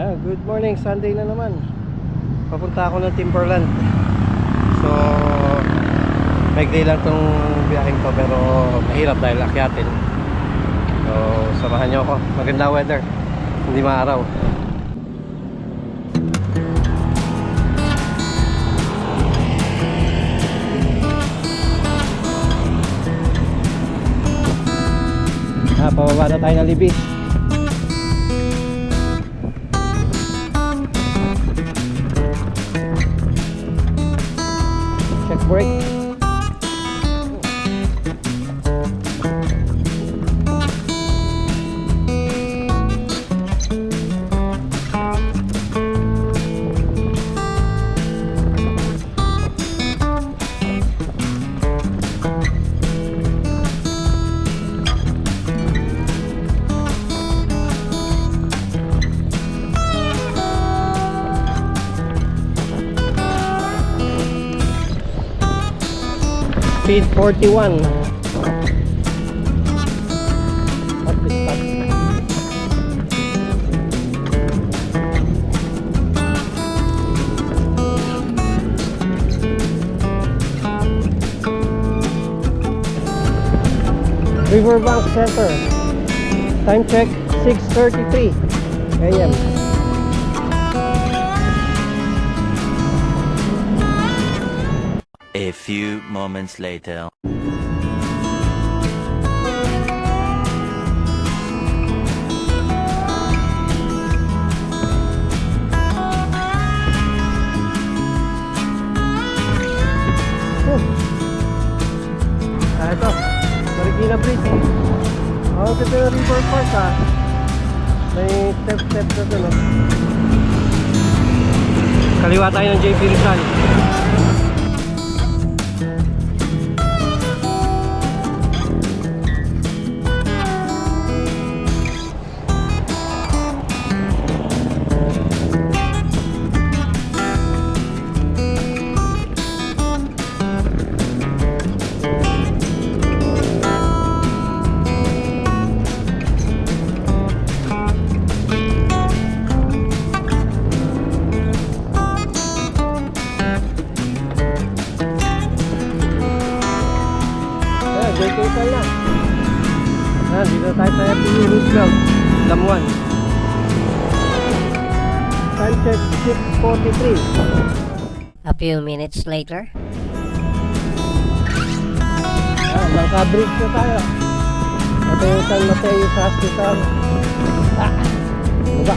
Good morning, Sunday na naman. Papunta ako ng Timberland. So, maigli lang tong biyaheng to, pero mahirap dahil akyatin. So, samahan nyo ako. Maganda weather, hindi maaraw. Pababa na tayo ng Libis. Check brake. Speed 41. At this stop. Riverbank Center. Time check 6:33 AM. A few moments later. Ito, Marikina Bridge. Ito yung River Park ha. May step na ito, no? Kaliwa tayo ng JP Rizal. JK na. Dito tayo sa FPU Roosevelt, Lamuan. Time check 6:43. A few minutes later. Langka Bridge na tayo. Ito yung San Mateo Hospital. Diba?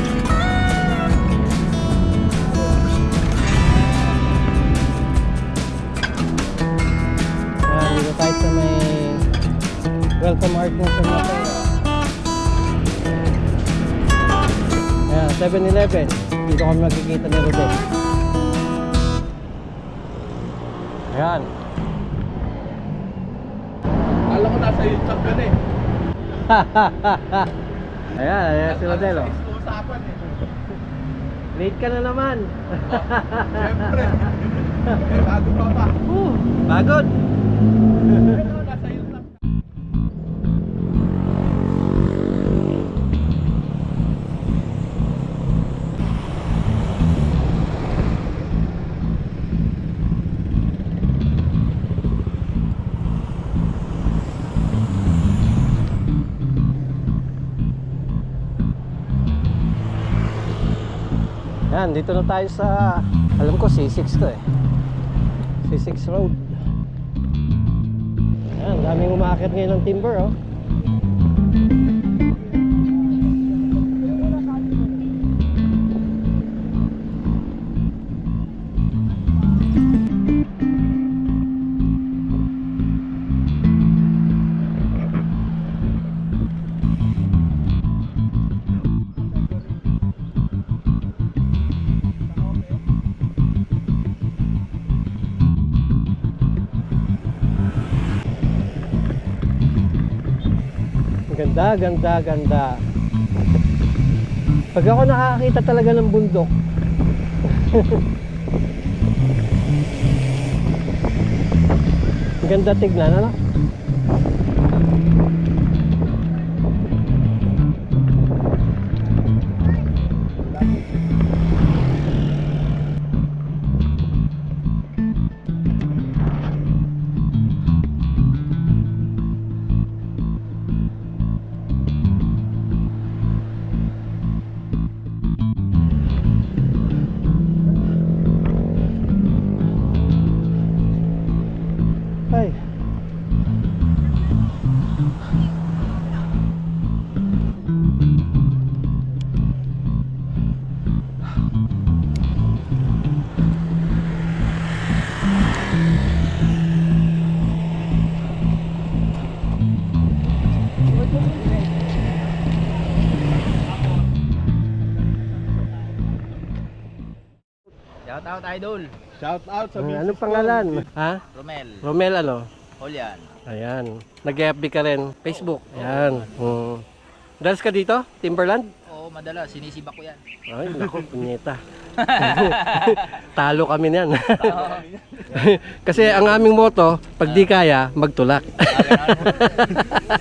Dito tayo sa may Welcome Art ng San Mateo. 7-Eleven. Dito kami magkikita ni Rodel. Ayan. Alam ko nasa YouTube ka na eh. Ayan si Rodel. Usapan eh. Late ka na naman. Siyempre. Bago pa pa. Bagod. Pero nasa YouTube. Yan, dito na tayo sa, alam ko C6 to eh, C6 Road. Yan, daming umaakit ngayon ng timber oh. Ganda, ganda, ganda. Pag ako nakakita talaga ng bundok, ganda tignan, ano? Shout out idol. Shout out sa misis Anong ko. pangalan? Ha? Romel. Romel ano? Julian. Ayan. Nag-FB ka rin. Facebook. Ayan. Dalas ka dito? Timberland? Oo, madalas. Sinisiba ko yan. Ay, naku, punyeta. Talo kami niyan. Kasi ang aming moto, pag di kaya, magtulak.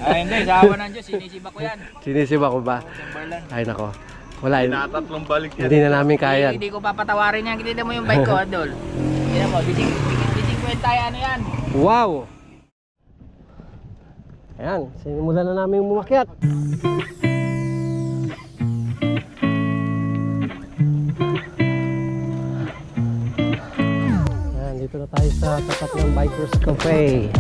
Ay, hindi. Sa awa ng Diyos, sinisiba ko yan. Sinisiba ko ba? Timberland. Ay, nako. Wala. Tinatatlong balik yan. Hindi na namin kaya. Hindi ko papatawarin yan. Kita mo yung bike ko, idol. Kita mo, bising kwenta yan, ano yan. Wow! Ayan, sinimulan na namin umakyat. Ayan, dito na tayo sa tapat ng Bikers Cafe.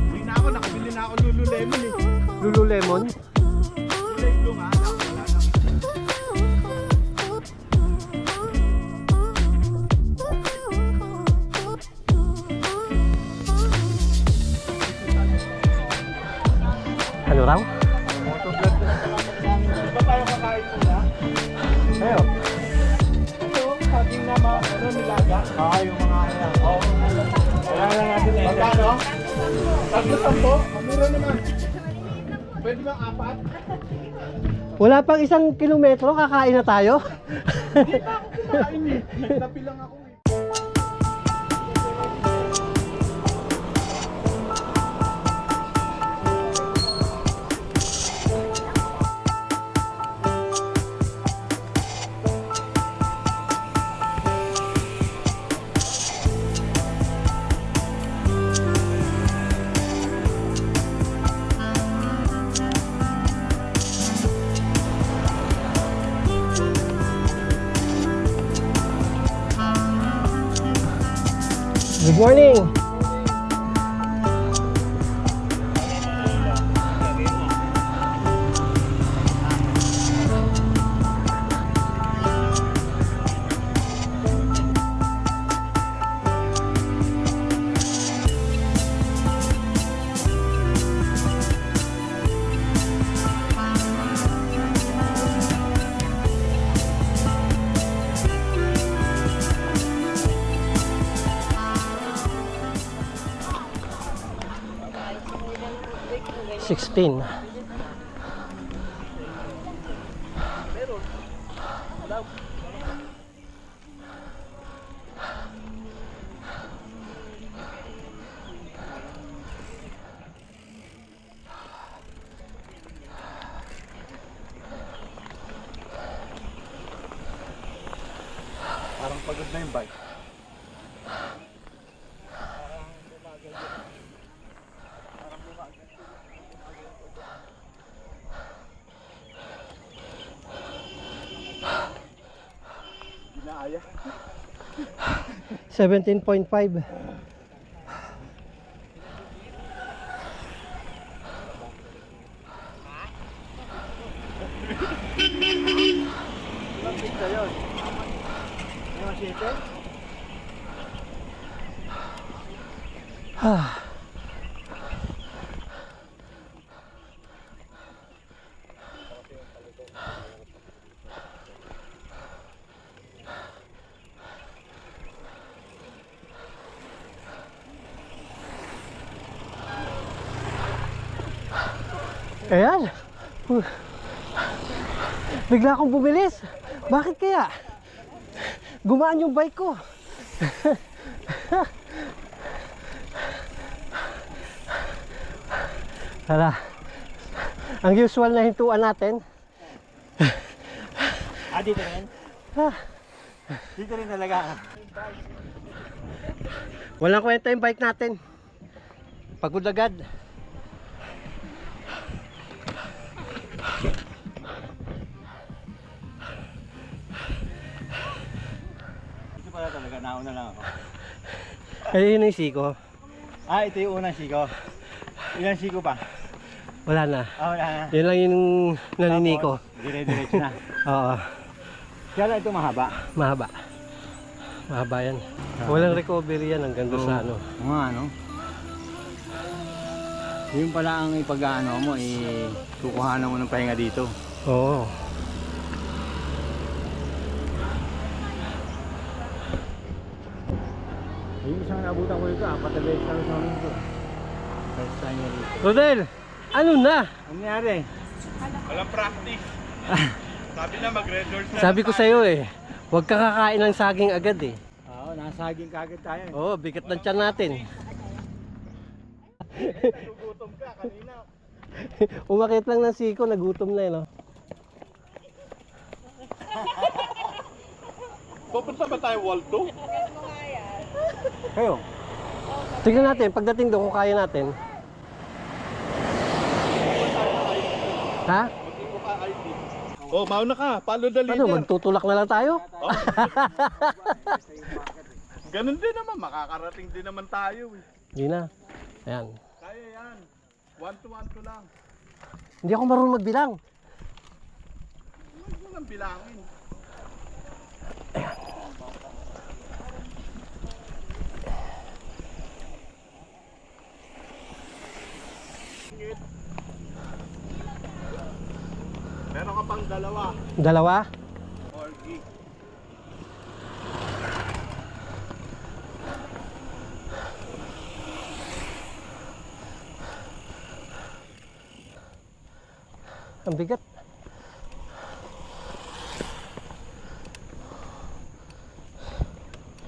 Uwi na ako, nakabili na ako Lululemon eh. Lululemon? Lululemon nga, nakawala na. Ano raw? Motovlog na lang salamat sa amin. Di ba tayo kakain muna? Ayo. Ito, saging na nilaga. Yung mga ano yan. Oo. Kaya na natin eh. Magkano? 3-10? Ang mura naman. Pwede bang 4? Wala pang 1 kilometro, kakain na tayo. Hindi pa ako kumain eh. Nagtapi lang ako eh. Good morning. $16. Parang pagod na yung bike. Ginaaya. 17.5. Ilang pizza yun? Yung 7? Ayan. Bigla akong bumilis. Bakit kaya? Gumaan yung bike ko. Hala. Ang usual na hintuan natin. Dito rin? Dito rin talaga. Walang kwenta yung bike natin. Pagod agad. Ito pala talaga, nauna lang ako. Ay, yun yung siko. Ito yung unang siko. Ilang siko pa? Wala na. Wala na. Yun lang yung naniniko. Dire-diretso na. Oo. Kaya lang ito mahaba. Mahaba. Mahaba yan. Walang recovery yan hanggang doon sa ano. Mga ano. Yun pala ang ipag-ano mo, kukuhanan mo ng pahinga dito. Oo. nabutan ko ito, 4 na beses lang sa amin ito. First time niya rito. Rodel, ano na? Ano nangyari? Walang practice. Sabi na mag-red doors na. Sabi ko sa'yo eh, huwag ka kakain ng saging agad eh. Oo, nasaging kagad tayo. Oo, bigat ng tiyan natin. Gutom ka kanina. Umakit lang ng siko, nagutom na eh, no? Pupunta ba tayo Waldo? Kayo? Tignan natin, pagdating doon kung kaya natin. Ha? Oh, mauna ka. Follow the Ano, leader. magtutulak na lang tayo? Ganun din naman. Makakarating din naman tayo. Eh. Hindi na. Ayan. Kaya yan. 1 to 1 to lang. Hindi ako marunong magbilang. Huwag mo nang bilangin. Meron ka pang dalawa. Dalawa? Corgi. Ang bigat.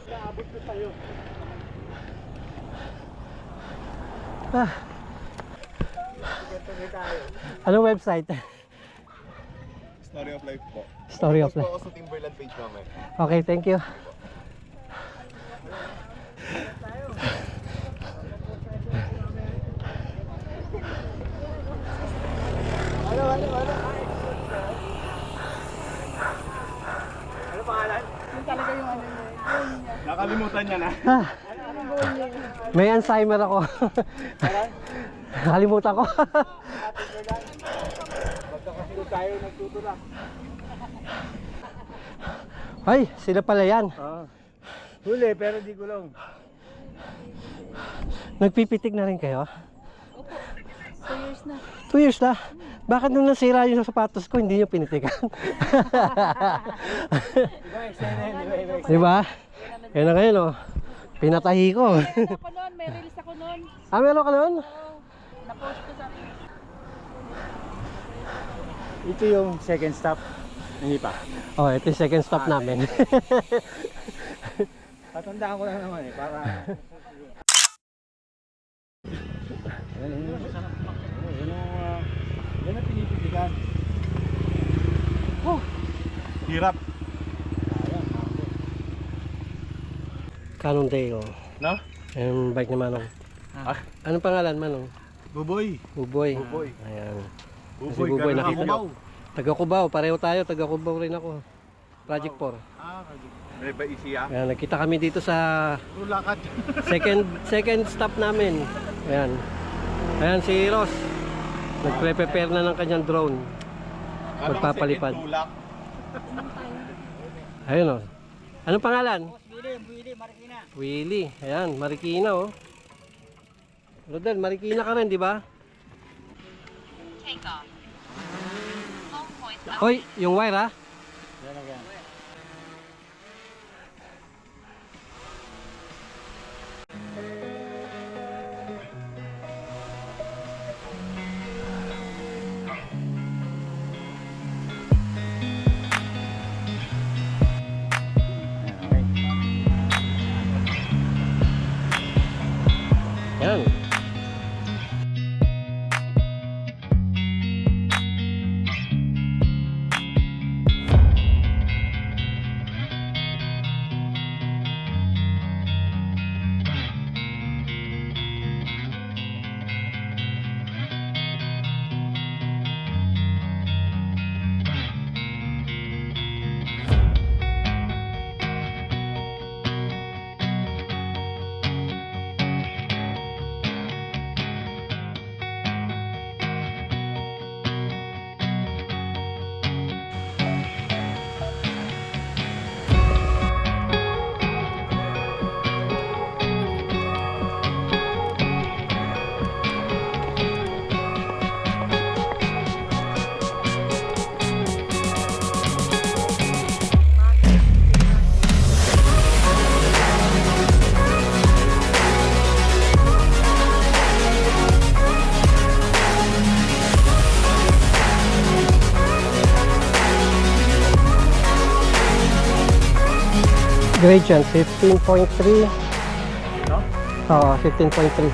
Naabot ko sa'yo. Ah. Anong website? Story of life po. Story of Post po life. ako sa Timberland page namin. Okay, thank you. Ano pangalan? Nakalimutan niya na. Ah. May Alzheimer ako. Nakalimutan ko. Magkakasunod tayo, nagtutulak. Ay, sila pala yan. Oo. Huli, pero di gulong. Nagpipitik na rin kayo? Opo. 2 years na. 2 years na? Bakit nung nasira yung sapatos ko, hindi nyo pinitikan? Iba, extended, iba. Di ba? Kaya na ngayon, oh. Pinatahi ko. Ako noon, may release ako noon. Ah, meron ka nun? Na-post ko sa Ito yung second stop. Hindi pa. Oh, ito yung second stop namin. Tatandaan ko lang naman eh, para... Yan ang pinipitikan. Hirap. Canon Deo. No? Yung bike ni Manong. Ah. Anong pangalan, Manong? Buboy. Buboy. Buboy. Ayan. Buboy, Buboy, ganun nakita ako. niyo. Taga Cubao, pareho tayo. Taga Cubao rin ako. Project 4. Ah, may ba isiya? Ayan, nagkita kami dito sa Tulakad. second stop namin. Ayan. Ayan si Ross. Nagpre-prepare na ng kanyang drone. Magpapalipad. Tulak. Ayun oh. Anong pangalan? Willie, Marikina. Willie. Ayan, Marikina oh. Rodel, Marikina ka rin, di ba? Hoy, yung wire ha? Yan ang yan. Ayan. Gradient 15.3. No? Oo, 15.3.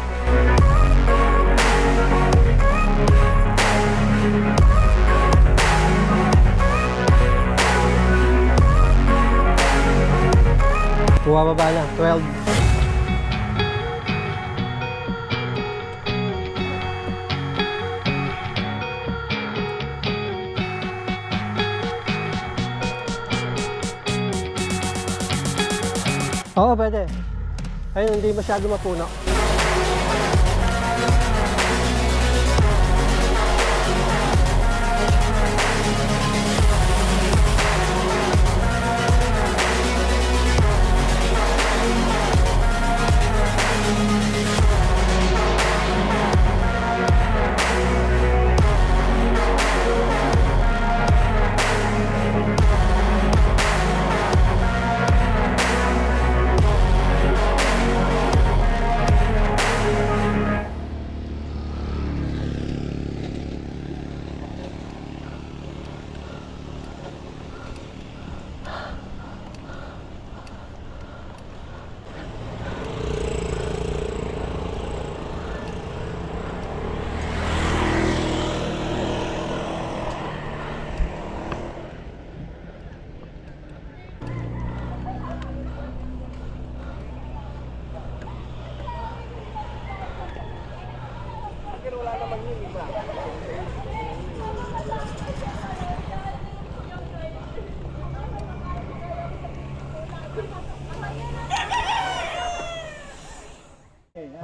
Bumababa na, 12. Oo, pwede. Ayun, hindi masyado mapuno.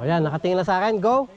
O yan, nakatingin na sa akin. Go!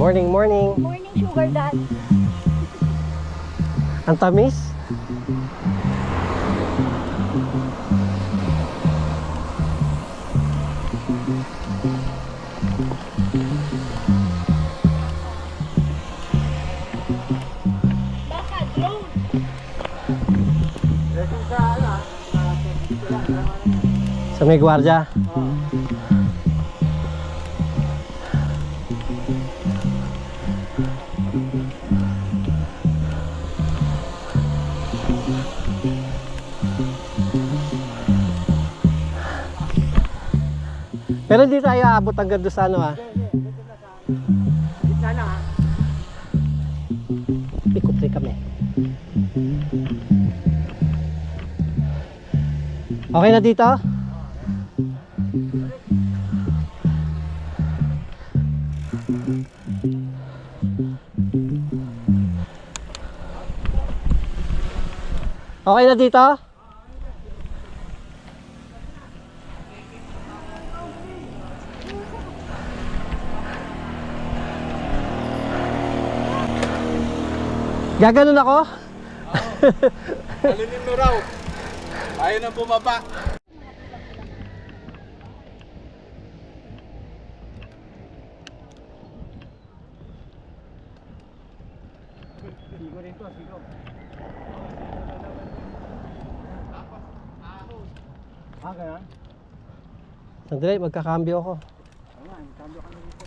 Morning, morning. Morning, sugar dad. Ang tamis? Baka drone. Sa may gwardiya. Pero hindi tayo aabot hanggang doon sa ano ha. Gitna na ha. Ikot rin kami. Okay na dito? Okay na dito? Gaganon ako? Alinin mo raw. Ayaw na bumaba. Sigo rin to, sigo. Ah, ganyan? Sandali, magkakambyo ako. Ayan, cambio ka na dito.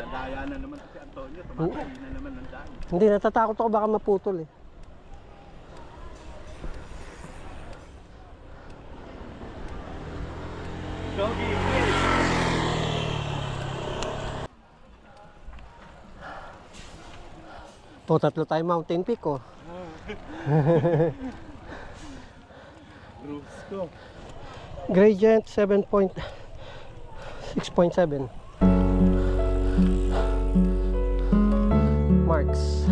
Dadaya na naman si Antonio. Tumatali na naman ng daan. Hindi, natatakot ako baka maputol eh. Doggy, please. O, tatlo tayo mountain peak oh. Groups ko. Gradient 6.7. Marks.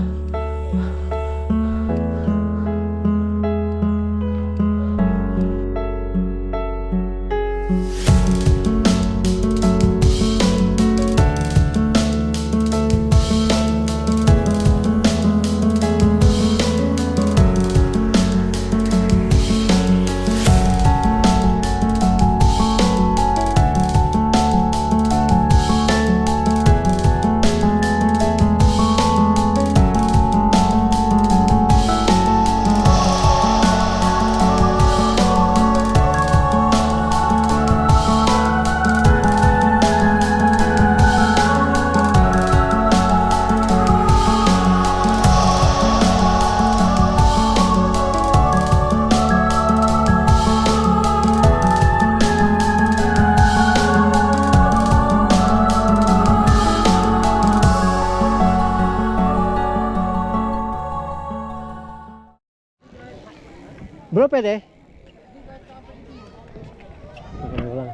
Bro, pwede? Okay lang.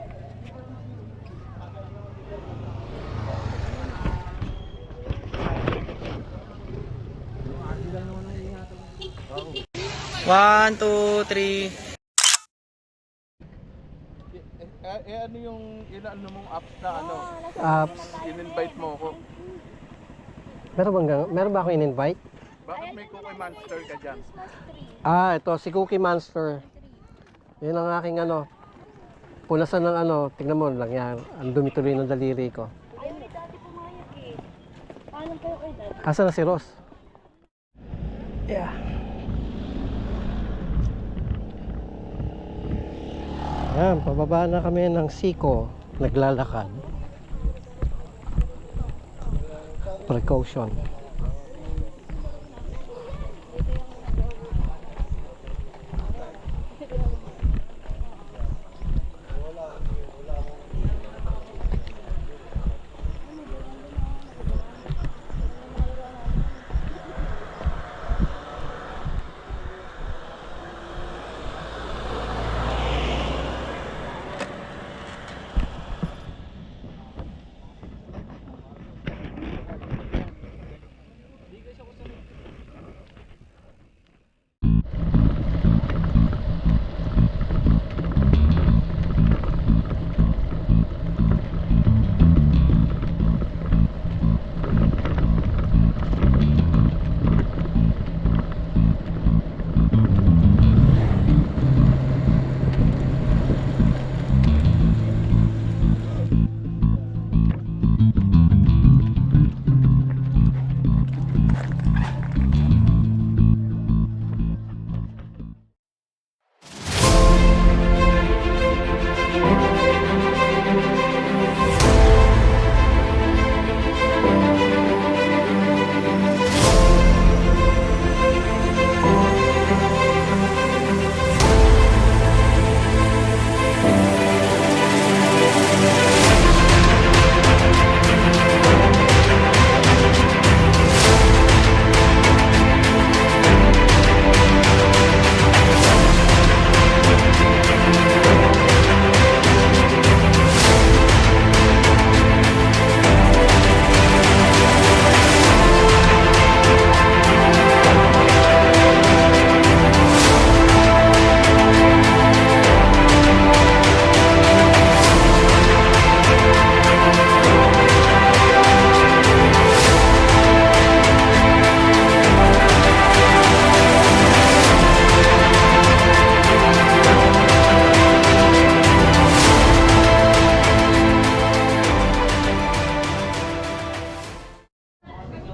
One, two, three. Ano yung inaano mong apps na ano? Apps. In-invite mo ako. Meron ba akong in-invite? Bakit may Cookie Monster ka dyan? Ah, ito, si Cookie Monster. Yun ang aking ano. Punasan ng ano, tingnan mo lang yan. Ang dumi tuloy ng daliri ko. Ay, may dati pumayag eh. Paano kayo kay dati? Asa na si Ross? Yeah. Yan, pababa na kami ng Siko. Naglalakad. Precaution.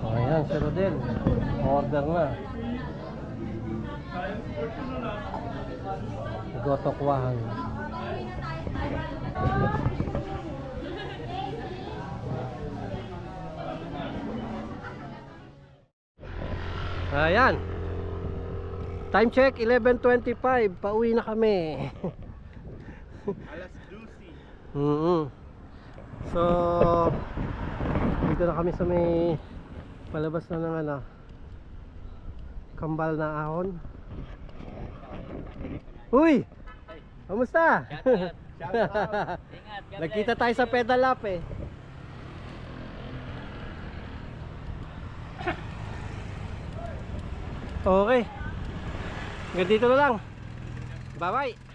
Ayan, si Rodel. Order na. Gotokwahan. Ayan. Time check, 11:25. Pauwi na kami. Alas 12. So, dito na kami sa may palabas na ng ano, kambal na ahon. Uy! Kamusta? Nagkita tayo sa pedal up eh. Okay. Hanggang dito na lang. Bye bye.